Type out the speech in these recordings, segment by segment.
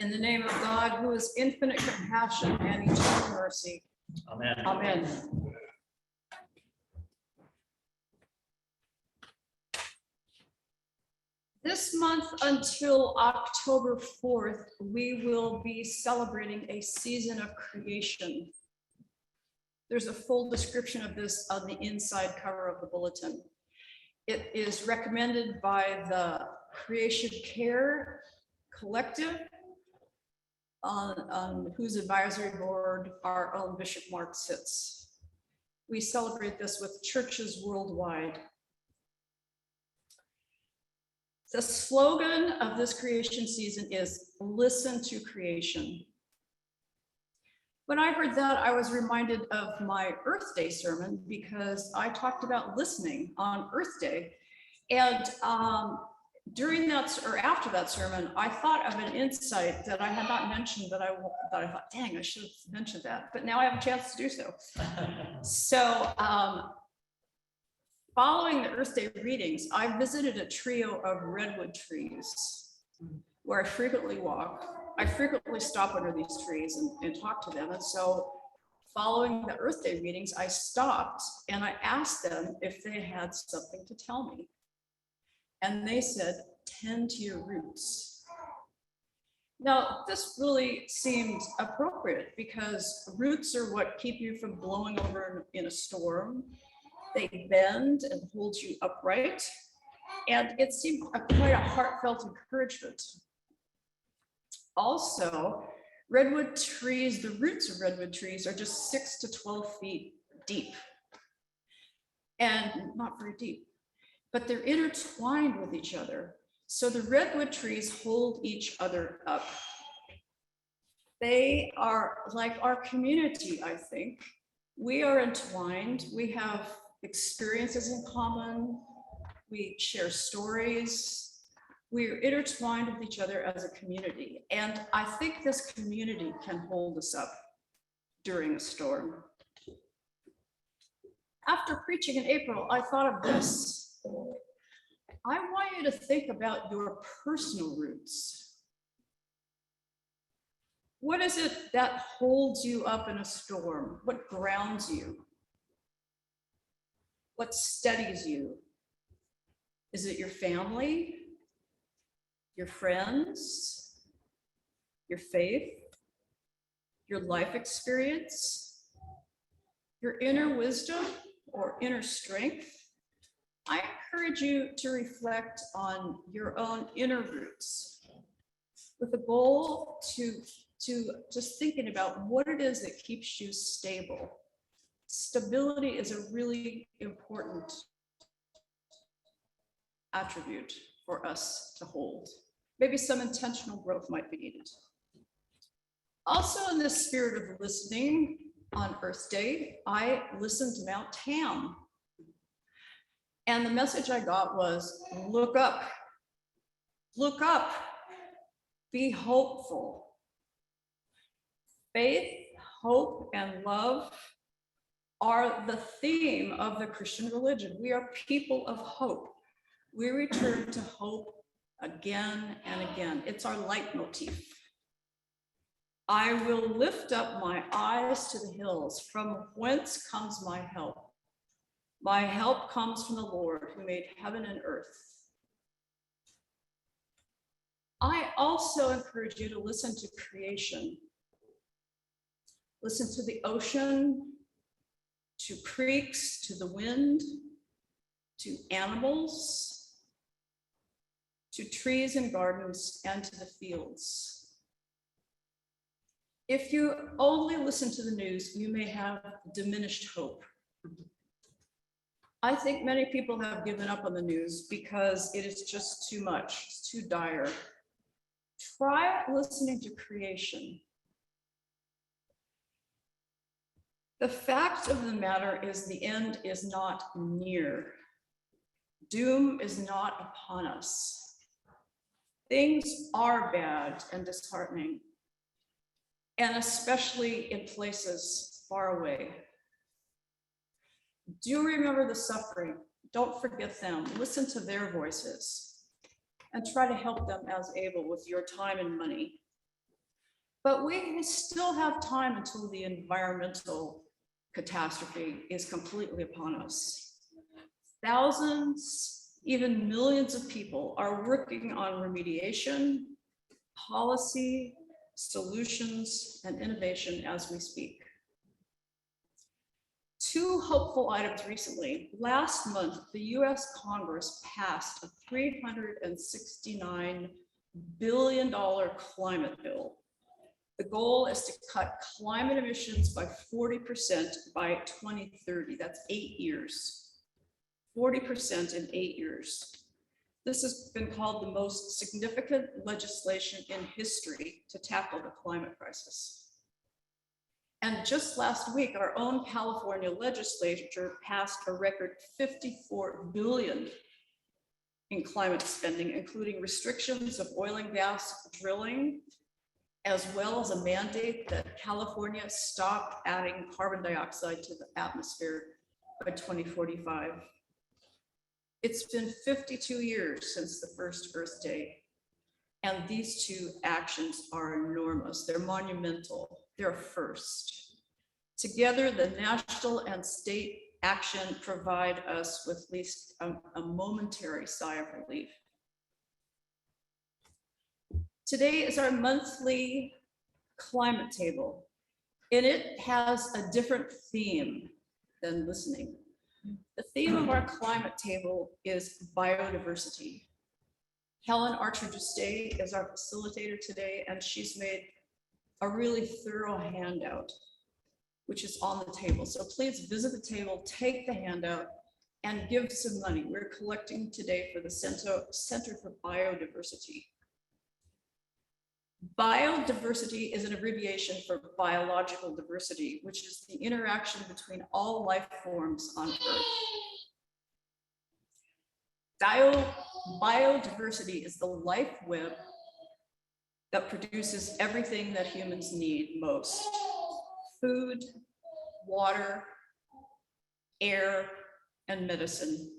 In the name of God, who is infinite compassion and eternal mercy. Amen. Amen. This month until October 4th, we will be celebrating a season of creation. There's a full description of this on the inside cover of the bulletin. It is recommended by the Creation Care Collective, on whose advisory board our own Bishop Mark sits. We celebrate this with churches worldwide. The slogan of this creation season is "Listen to Creation." When I heard that, I was reminded of my Earth Day sermon because I talked about listening on Earth Day. And during that, or after that sermon, I thought of an insight that I had not mentioned, that I thought, dang, I should have mentioned that, but now I have a chance to do so. So following the Earth Day readings, I visited a trio of redwood trees where I frequently walk. I frequently stop under these trees and talk to them. And so following the Earth Day readings, I stopped and I asked them if they had something to tell me. And they said, "Tend to your roots." Now, this really seemed appropriate because roots are what keep you from blowing over in a storm. They bend and hold you upright. And it seemed quite a heartfelt encouragement. Also, redwood trees, the roots of redwood trees are just 6 to 12 feet deep, and not very deep, but they're intertwined with each other. So the redwood trees hold each other up. They are like our community, I think. We are entwined. We have experiences in common. We share stories. We're intertwined with each other as a community. And I think this community can hold us up during a storm. After preaching in April, I thought of this. I want you to think about your personal roots. What is it that holds you up in a storm? What grounds you? What steadies you? Is it your family? Your friends? Your faith? Your life experience? Your inner wisdom or inner strength? I encourage you to reflect on your own inner roots with a goal to just thinking about what it is that keeps you stable. Stability is a really important attribute for us to hold. Maybe some intentional growth might be needed. Also, in the spirit of listening on Earth Day, I listened to Mount Tam. And the message I got was, look up, be hopeful. Faith, hope, and love are the theme of the Christian religion. We are people of hope. We return to hope again and again. It's our leitmotif. I will lift up my eyes to the hills. From whence comes my help? My help comes from the Lord who made heaven and earth. I also encourage you to listen to creation. Listen to the ocean, to creeks, to the wind, to animals, to trees and gardens, and to the fields. If you only listen to the news, you may have diminished hope. I think many people have given up on the news because it is just too much, it's too dire. Try listening to creation. The fact of the matter is the end is not near. Doom is not upon us. Things are bad and disheartening, and especially in places far away. Do remember the suffering. Don't forget them. Listen to their voices and try to help them as able with your time and money. But we still have time until the environmental catastrophe is completely upon us. Thousands, even millions of people are working on remediation, policy, solutions, and innovation as we speak. Two hopeful items recently. Last month, the US Congress passed a $369 billion climate bill. The goal is to cut climate emissions by 40% by 2030. That's 8 years. 40% in 8 years. This has been called the most significant legislation in history to tackle the climate crisis. And just last week, our own California legislature passed a record $54 billion in climate spending, including restrictions of oil and gas drilling, as well as a mandate that California stop adding carbon dioxide to the atmosphere by 2045. It's been 52 years since the first Earth Day, and these two actions are enormous. They're monumental. They're a first. Together, the national and state action provide us with at least a momentary sigh of relief. Today is our monthly climate table, and it has a different theme than listening. The theme of our climate table is biodiversity. Helen Archer-Juste is our facilitator today, and she's made a really thorough handout, which is on the table. So please visit the table, take the handout, and give some money. We're collecting today for the Center for Biodiversity. Biodiversity is an abbreviation for biological diversity, which is the interaction between all life forms on Earth. Biodiversity is the life web that produces everything that humans need most: food, water, air, and medicine.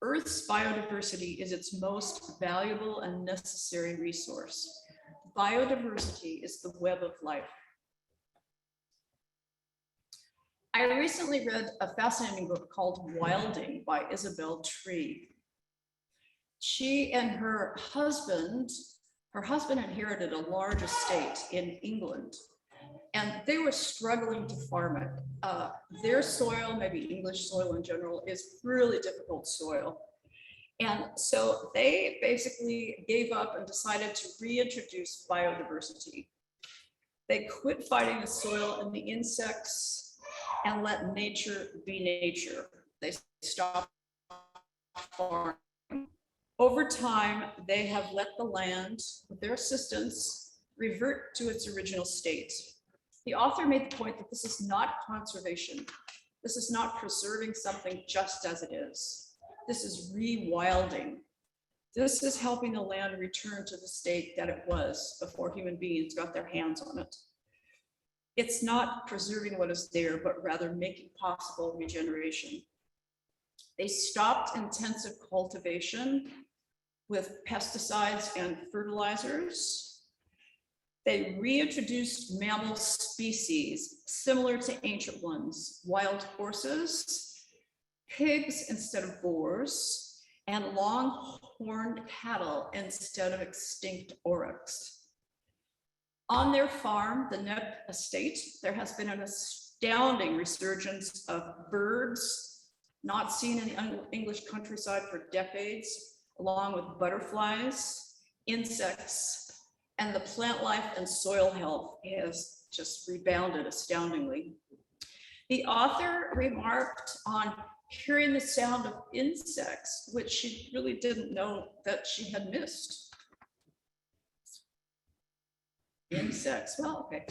Earth's biodiversity is its most valuable and necessary resource. Biodiversity is the web of life. I recently read a fascinating book called Wilding by Isabel Tree. She and her husband inherited a large estate in England, and they were struggling to farm it. Their soil, maybe English soil in general, is really difficult soil. And so they basically gave up and decided to reintroduce biodiversity. They quit fighting the soil and the insects and let nature be nature. They stopped farming. Over time, they have let the land, with their assistance, revert to its original state. The author made the point that this is not conservation. This is not preserving something just as it is. This is rewilding. This is helping the land return to the state that it was before human beings got their hands on it. It's not preserving what is there, but rather making possible regeneration. They stopped intensive cultivation with pesticides and fertilizers. They reintroduced mammal species similar to ancient ones: wild horses, pigs instead of boars, and long-horned cattle instead of extinct aurochs. On their farm, the Nep estate, there has been an astounding resurgence of birds not seen in the English countryside for decades, along with butterflies, insects, and the plant life and soil health has just rebounded astoundingly. The author remarked on hearing the sound of insects, which she really didn't know that she had missed. Insects, well, okay.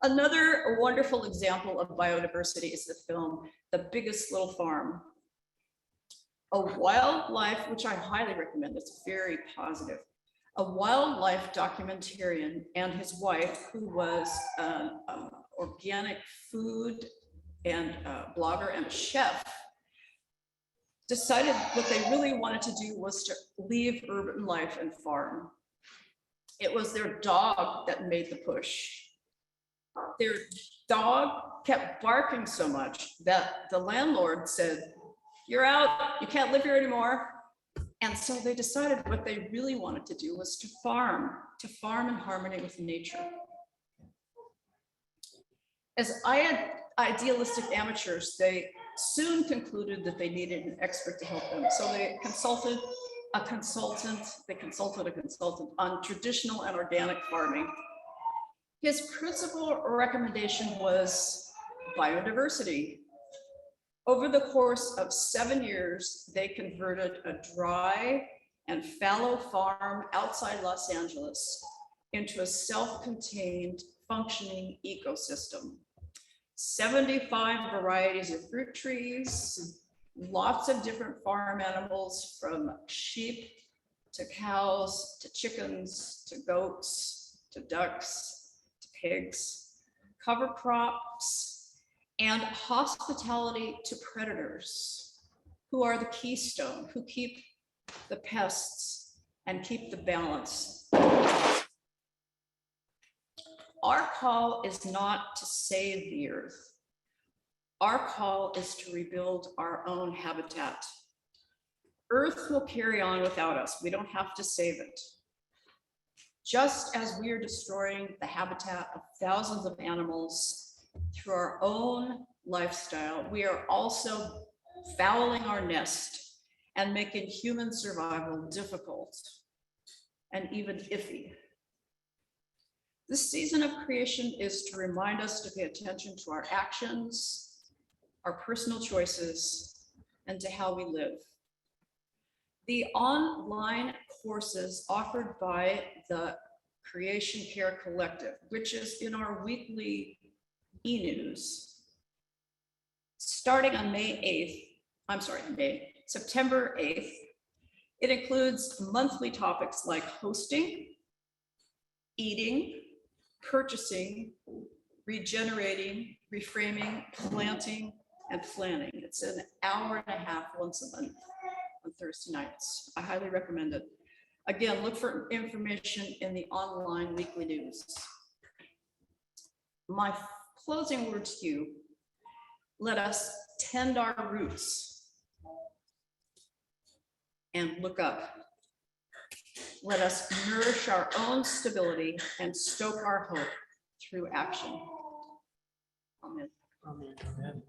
Another wonderful example of biodiversity is the film, The Biggest Little Farm. A wildlife, which I highly recommend, it's very positive. A wildlife documentarian and his wife, who was an organic food and blogger and a chef, decided what they really wanted to do was to leave urban life and farm. It was their dog that made the push. Their dog kept barking so much that the landlord said, "You're out, you can't live here anymore." And so they decided what they really wanted to do was to farm in harmony with nature. As idealistic amateurs, they soon concluded that they needed an expert to help them. So they consulted a consultant on traditional and organic farming. His principal recommendation was biodiversity. Over the course of 7 years, they converted a dry and fallow farm outside Los Angeles into a self-contained, functioning ecosystem. 75 varieties of fruit trees, lots of different farm animals, from sheep to cows to chickens to goats to ducks to pigs, cover crops, and hospitality to predators, who are the keystone, who keep the pests and keep the balance. Our call is not to save the earth. Our call is to rebuild our own habitat. Earth will carry on without us. We don't have to save it. Just as we are destroying the habitat of thousands of animals through our own lifestyle, we are also fouling our nest and making human survival difficult and even iffy. This season of creation is to remind us to pay attention to our actions, our personal choices, and to how we live. The online courses offered by the Creation Care Collective, which is in our weekly e-news, starting on September 8th, it includes monthly topics like hosting, eating, purchasing, regenerating, reframing, planting, and planning. It's an hour and a half once a month on Thursday nights. I highly recommend it. Again, look for information in the online weekly news. My closing word to you: let us tend our roots and look up. Let us nourish our own stability and stoke our hope through action. Amen. Amen. Amen.